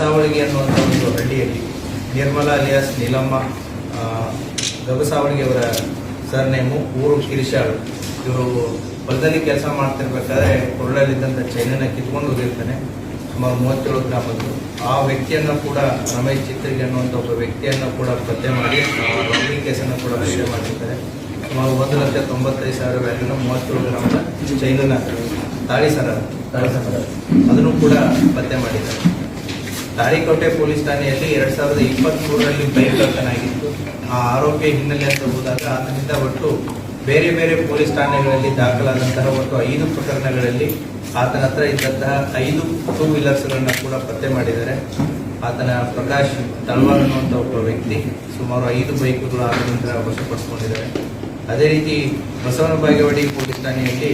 ಗಬಸಾವಳಿಗೆ ಅನ್ನುವಂಥ ಒಂದು ಹಳ್ಳಿಯಲ್ಲಿ ನಿರ್ಮಲಾ ಅಲಿಯಾಸ್ ನೀಲಮ್ಮ ಗಬಸಾವಳಿಗೆ ಅವರ ಸರ್ನೇಮು, ಊರು ಕಿರಿಶಾಳು. ಇವರು ಹೊಲದಲ್ಲಿ ಕೆಲಸ ಮಾಡ್ತಿರ್ಬೇಕಾದ್ರೆ ಕೊರಳಲ್ಲಿದ್ದಂಥ ಚೈನನ್ನ ಕಿತ್ಕೊಂಡು ಹೋಗಿರ್ತಾನೆ. ಸುಮಾರು 37 ಗ್ರಾಮದ್ದು. ಆ ವ್ಯಕ್ತಿಯನ್ನು ಕೂಡ ರಮೇಶ್ ಚಿತ್ರಿಗೆ ಅನ್ನುವಂಥ ಒಬ್ಬ ವ್ಯಕ್ತಿಯನ್ನು ಕೂಡ ಪತ್ತೆ ಮಾಡಿ ರಾಬರಿ ಕೇಸನ್ನು ಕೂಡ ಪತ್ತೆ ಮಾಡಿರ್ತಾರೆ. ಸುಮಾರು 1,95,000 ವ್ಯಾಲ್ಯೂನ 37 ಗ್ರಾಮದ ಚೈನನ್ನ ತಾಳಿ ಸರ ಅದನ್ನು ಕೂಡ ಪತ್ತೆ ಮಾಡಿದ್ದಾರೆ. ತಾಳಿಕೋಟೆ ಪೊಲೀಸ್ ಠಾಣೆಯಲ್ಲಿ 2023ರಲ್ಲಿ ಬೈಕ್ ಕಳ್ಳತನಾಗಿತ್ತು. ಆ ಆರೋಪಿಯ ಹಿನ್ನೆಲೆ ಅಂತ ಹೋದಾಗ ಆತನಿಂದ ಒಟ್ಟು ಬೇರೆ ಬೇರೆ ಪೊಲೀಸ್ ಠಾಣೆಗಳಲ್ಲಿ ದಾಖಲಾದಂತಹ ಒಟ್ಟು 5 ಪ್ರಕರಣಗಳಲ್ಲಿ ಆತನ ಹತ್ರ ಇದ್ದಂತಹ 5 ಟೂ ವೀಲರ್ಸ್ಗಳನ್ನ ಕೂಡ ಪತ್ತೆ ಮಾಡಿದ್ದಾರೆ. ಆತನ ಪ್ರಕಾಶ್ ತಳವಾರ್ ಅನ್ನುವಂಥ ಒಬ್ಬ ವ್ಯಕ್ತಿ ಸುಮಾರು 5 ಬೈಕ್ಗಳು ಆತನಿಂದ ವಶಪಡಿಸಿಕೊಂಡಿದ್ದಾರೆ. ಅದೇ ರೀತಿ ಬಸವನ ಬಾಗೇವಾಡಿ ಪೊಲೀಸ್ ಠಾಣೆಯಲ್ಲಿ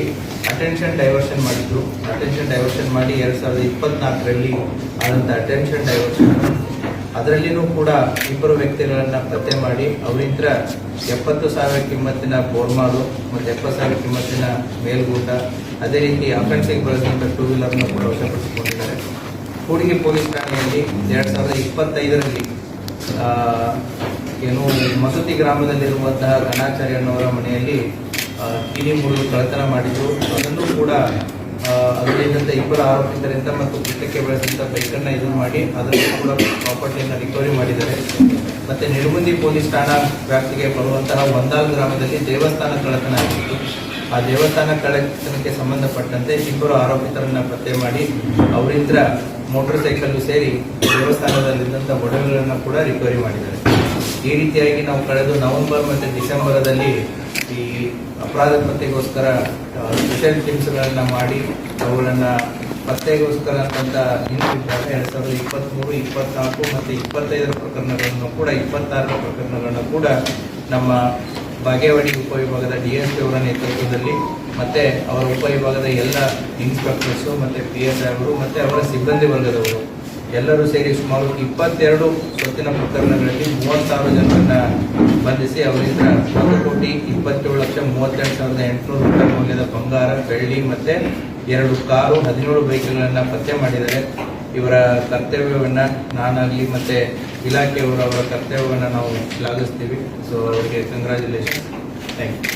ಅಟೆನ್ಷನ್ ಡೈವರ್ಷನ್ ಮಾಡಿದ್ರು. ಅಟೆನ್ಷನ್ ಡೈವರ್ಷನ್ ಮಾಡಿ 2024ರಲ್ಲಿ ಆದಂಥ ಅಟೆನ್ಷನ್ ಡೈವರ್ಷನ್ ಅದರಲ್ಲಿನೂ ಕೂಡ 2 ವ್ಯಕ್ತಿಗಳನ್ನ ಪತ್ತೆ ಮಾಡಿ ಅವರಿಂದ 70,000 ಕಿಮ್ಮತ್ತಿನ ಬೋರ್ಮಾಲು ಮತ್ತು 70,000 ಕಿಮ್ಮತ್ತಿನ ಮೇಲ್ಗೂಟ, ಅದೇ ರೀತಿ ಅಫೆನ್ಸಿಗೆ ಬಳಸಿದಂಥ ಟೂ ವೀಲರ್ನ ಕೂಡ ವಶಪಡಿಸಿಕೊಂಡಿದ್ದಾರೆ. ಕೂಡಿಗೆ ಪೊಲೀಸ್ ಠಾಣೆಯಲ್ಲಿ 2025ರಲ್ಲಿ ಮಸೂತಿ ಗ್ರಾಮದಲ್ಲಿರುವಂತಹ ಘನಾಚಾರ್ಯ ಅನ್ನೋರ ಮನೆಯಲ್ಲಿ ಕಿನಿ ಮುಳ್ಳು ಕಳ್ಳತನ ಮಾಡಿದ್ರು. ಅದನ್ನು ಕೂಡ ಅದರಲ್ಲಿದ್ದಂಥ 2 ಆರೋಪಿತರಿಂದ ಮತ್ತು ಕೃತ್ಯಕ್ಕೆ ಬಳಸಿದಂಥ ಬೈಕನ್ನು ಇದು ಮಾಡಿ ಅದನ್ನು ಕೂಡ ಪ್ರಾಪರ್ಟಿಯನ್ನು ರಿಕವರಿ ಮಾಡಿದ್ದಾರೆ. ಮತ್ತು ನಿಡಗುಂದಿ ಪೊಲೀಸ್ ಠಾಣಾ ವ್ಯಾಪ್ತಿಗೆ ಬರುವಂತಹ ಒಂದಾಲ್ ಗ್ರಾಮದಲ್ಲಿ ದೇವಸ್ಥಾನ ಕಳ್ಳತನ ಆಗಿತ್ತು. ಆ ದೇವಸ್ಥಾನ ಕಳ್ಳತನಕ್ಕೆ ಸಂಬಂಧಪಟ್ಟಂತೆ 2 ಆರೋಪಿತರನ್ನ ಪತ್ತೆ ಮಾಡಿ ಅವರಿಂದ ಮೋಟರ್ ಸೈಕಲ್ ಸೇರಿ ದೇವಸ್ಥಾನದಲ್ಲಿದ್ದಂಥ ಒಡವೆಗಳನ್ನು ಕೂಡ ರಿಕವರಿ ಮಾಡಿದ್ದಾರೆ. ಈ ರೀತಿಯಾಗಿ ನಾವು ಕಳೆದ ನವೆಂಬರ್ ಮತ್ತು ಡಿಸೆಂಬರದಲ್ಲಿ ಈ ಅಪರಾಧ ಪತ್ತೆಗೋಸ್ಕರ ಸ್ಪೆಷಲ್ ಟೀಮ್ಸ್ಗಳನ್ನು ಮಾಡಿ ಅವುಗಳನ್ನು ಪತ್ತೆಗೋಸ್ಕರ ಅಂತಂತ ನಿಂತಿದ್ದಾರೆ. 2023, 24 ಮತ್ತು 25 ಪ್ರಕರಣಗಳನ್ನು ಕೂಡ 26 ಪ್ರಕರಣಗಳನ್ನು ಕೂಡ ನಮ್ಮ ಬಾಗೇವಾಡಿ ಉಪವಿಭಾಗದ DSP ಅವರ ನೇತೃತ್ವದಲ್ಲಿ ಮತ್ತು ಅವರ ಉಪವಿಭಾಗದ ಎಲ್ಲ ಇನ್ಸ್ಪೆಕ್ಟರ್ಸು ಮತ್ತು PSI ಅವರು ಮತ್ತು ಅವರ ಸಿಬ್ಬಂದಿ ವರ್ಗದವರು ಎಲ್ಲರೂ ಸೇರಿ ಸುಮಾರು 22 ಸ್ವತ್ತಿನ ಪ್ರಕರಣಗಳಲ್ಲಿ 36 ಜನರನ್ನ ಬಂಧಿಸಿ ಅವರಿಂದ 1,27,32,800 ರೂಪಾಯಿ ಮೌಲ್ಯದ ಬಂಗಾರ, ಬೆಳ್ಳಿ ಮತ್ತು 2 ಕಾರು, 17 ಬೈಕ್ಗಳನ್ನು ಪತ್ತೆ ಮಾಡಿದ್ದಾರೆ. ಇವರ ಕರ್ತವ್ಯವನ್ನು ನಾನಾಗಲಿ ಮತ್ತು ಇಲಾಖೆಯವರು ಅವರ ಕರ್ತವ್ಯವನ್ನು ನಾವು ಶ್ಲಾಘಿಸ್ತೀವಿ. ಸೊ ಅವರಿಗೆ ಕಂಗ್ರ್ಯಾಚುಲೇಷನ್. Thank you.